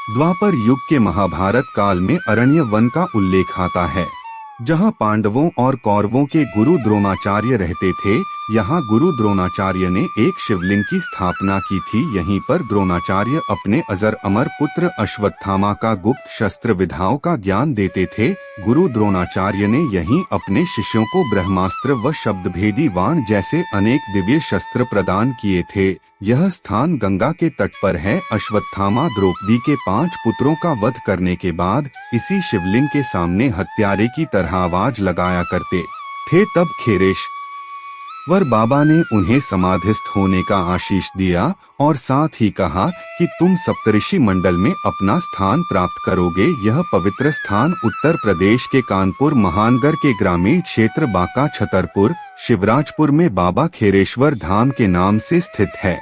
द्वापर युग के महाभारत काल में अरण्य वन का उल्लेख आता है, जहाँ पांडवों और कौरवों के गुरु द्रोणाचार्य रहते थे। यहाँ गुरु द्रोणाचार्य ने एक शिवलिंग की स्थापना की थी। यहीं पर द्रोणाचार्य अपने अजर अमर पुत्र अश्वत्थामा का गुप्त शस्त्र विद्याओं का ज्ञान देते थे। गुरु द्रोणाचार्य ने यहीं अपने शिष्यों को ब्रह्मास्त्र व शब्दभेदी बाण जैसे अनेक दिव्य शस्त्र प्रदान किए थे। यह स्थान गंगा के तट पर है। अश्वत्थामा द्रौपदी के 5 पुत्रों का वध करने के बाद इसी शिवलिंग के सामने हत्यारे की तरह आवाज लगाया करते थे। तब खेरेश्वर बाबा ने उन्हें समाधिस्थ होने का आशीष दिया और साथ ही कहा कि तुम सप्तऋषि मंडल में अपना स्थान प्राप्त करोगे। यह पवित्र स्थान उत्तर प्रदेश के कानपुर महानगर के ग्रामीण क्षेत्र बांका छतरपुर शिवराजपुर में बाबा खेरेश्वर धाम के नाम से स्थित है।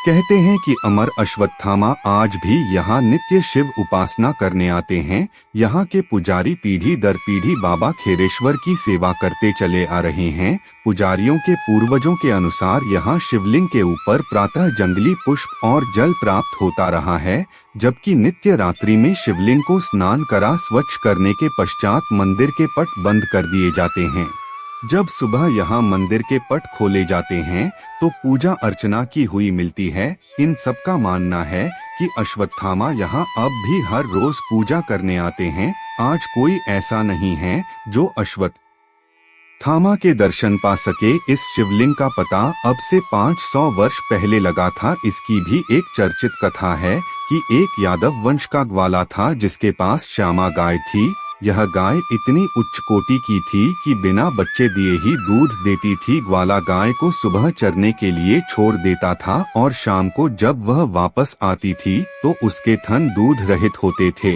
कहते हैं कि अमर अश्वत्थामा आज भी यहाँ नित्य शिव उपासना करने आते हैं। यहाँ के पुजारी पीढ़ी दर पीढ़ी बाबा खेरेश्वर की सेवा करते चले आ रहे हैं। पुजारियों के पूर्वजों के अनुसार यहाँ शिवलिंग के ऊपर प्रातः जंगली पुष्प और जल प्राप्त होता रहा है, जबकि नित्य रात्रि में शिवलिंग को स्नान करा स्वच्छ करने के पश्चात मंदिर के पट बंद कर दिए जाते हैं। जब सुबह यहाँ मंदिर के पट खोले जाते हैं तो पूजा अर्चना की हुई मिलती है। इन सबका मानना है कि अश्वत्थामा यहाँ अब भी हर रोज पूजा करने आते हैं। आज कोई ऐसा नहीं है जो अश्वत्थामा के दर्शन पा सके। इस शिवलिंग का पता अब से 500 वर्ष पहले लगा था। इसकी भी एक चर्चित कथा है कि एक यादव वंश का ग्वाला था जिसके पास श्यामा गाय थी। यह गाय इतनी उच्च कोटि की थी कि बिना बच्चे दिए ही दूध देती थी। ग्वाला गाय को सुबह चरने के लिए छोड़ देता था और शाम को जब वह वापस आती थी तो उसके थन दूध रहित होते थे।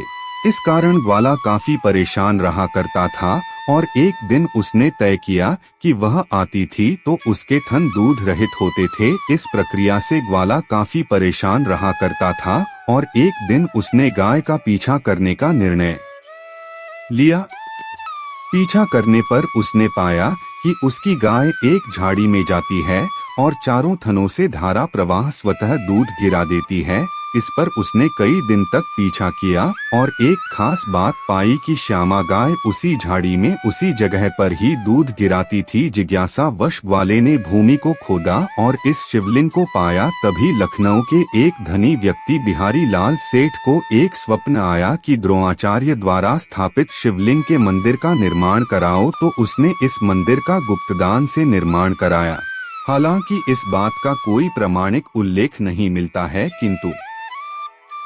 इस कारण ग्वाला काफी परेशान रहा करता था और एक दिन उसने तय किया कि वह आती थी तो उसके थन दूध रहित होते थे। इस प्रक्रिया से ग्वाला काफी परेशान रहा करता था और एक दिन उसने गाय का पीछा करने का निर्णय लिया। पीछा करने पर उसने पाया कि उसकी गाय एक झाड़ी में जाती है और चारों थनों से धारा प्रवाह स्वतः दूध गिरा देती है। इस पर उसने कई दिन तक पीछा किया और एक खास बात पाई कि श्यामा गाय उसी झाड़ी में उसी जगह पर ही दूध गिराती थी। जिज्ञासा वश ग्वाले ने भूमि को खोदा और इस शिवलिंग को पाया। तभी लखनऊ के एक धनी व्यक्ति बिहारी लाल सेठ को एक स्वप्न आया कि द्रोणाचार्य द्वारा स्थापित शिवलिंग के मंदिर का निर्माण कराओ, तो उसने इस मंदिर का गुप्तदान से निर्माण कराया। हालांकि इस बात का कोई प्रामाणिक उल्लेख नहीं मिलता है, किंतु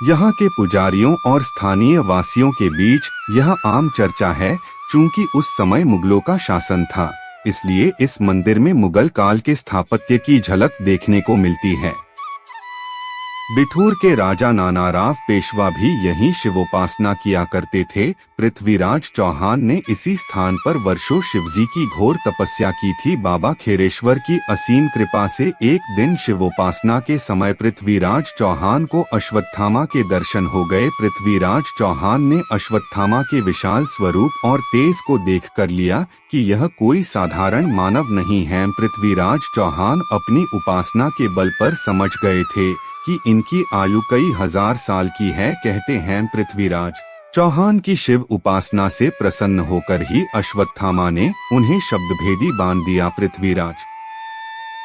यहाँ के पुजारियों और स्थानीय वासियों के बीच यह आम चर्चा है। चूंकि उस समय मुगलों का शासन था, इसलिए इस मंदिर में मुगल काल के स्थापत्य की झलक देखने को मिलती है। बिठूर के राजा नानाराव पेशवा भी यहीं शिवोपासना किया करते थे। पृथ्वीराज चौहान ने इसी स्थान पर वर्षों शिवजी की घोर तपस्या की थी। बाबा खेरेश्वर की असीम कृपा से एक दिन शिवोपासना के समय पृथ्वीराज चौहान को अश्वत्थामा के दर्शन हो गए। पृथ्वीराज चौहान ने अश्वत्थामा के विशाल स्वरूप और तेज को देख कर लिया कि यह कोई साधारण मानव नहीं है। पृथ्वीराज चौहान अपनी उपासना के बल पर समझ गए थे कि इनकी आयु कई हजार साल की है। कहते हैं पृथ्वीराज चौहान की शिव उपासना से प्रसन्न होकर ही अश्वत्थामा ने उन्हें शब्दभेदी बाण दिया। पृथ्वीराज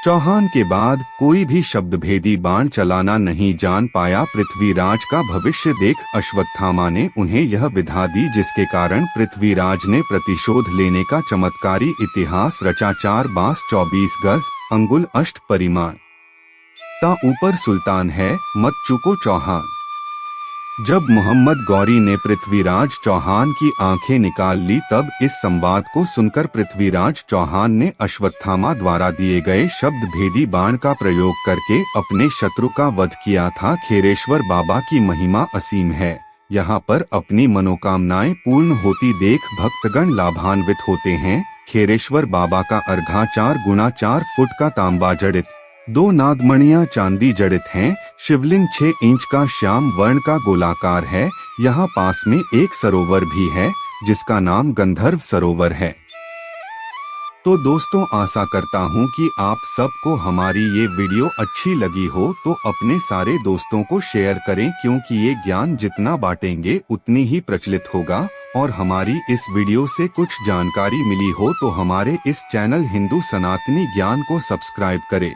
चौहान के बाद कोई भी शब्दभेदी बाण चलाना नहीं जान पाया। पृथ्वीराज का भविष्य देख अश्वत्थामा ने उन्हें यह विधा दी, जिसके कारण पृथ्वीराज ने प्रतिशोध लेने का चमत्कारी इतिहास रचा। 4 बांस 24 गज अंगुल अष्ट परिमाण ता ऊपर सुल्तान है, मत चुको चौहान। जब मोहम्मद गौरी ने पृथ्वीराज चौहान की आंखें निकाल ली, तब इस संवाद को सुनकर पृथ्वीराज चौहान ने अश्वत्थामा द्वारा दिए गए शब्द भेदी बाण का प्रयोग करके अपने शत्रु का वध किया था। खेरेश्वर बाबा की महिमा असीम है। यहाँ पर अपनी मनोकामनाएं पूर्ण होती देख भक्तगण लाभान्वित होते हैं। खेरेश्वर बाबा का अर्घा 4 गुणा 4 फुट का तांबा जड़ित, 2 नागमणियां चांदी जड़ित हैं। शिवलिंग 6 इंच का श्याम वर्ण का गोलाकार है। यहाँ पास में एक सरोवर भी है जिसका नाम गंधर्व सरोवर है। तो दोस्तों आशा करता हूँ कि आप सबको हमारी ये वीडियो अच्छी लगी हो तो अपने सारे दोस्तों को शेयर करें, क्योंकि ये ज्ञान जितना बांटेंगे उतनी ही प्रचलित होगा। और हमारी इस वीडियो से कुछ जानकारी मिली हो तो हमारे इस चैनल हिंदू सनातनी ज्ञान को सब्सक्राइब करें।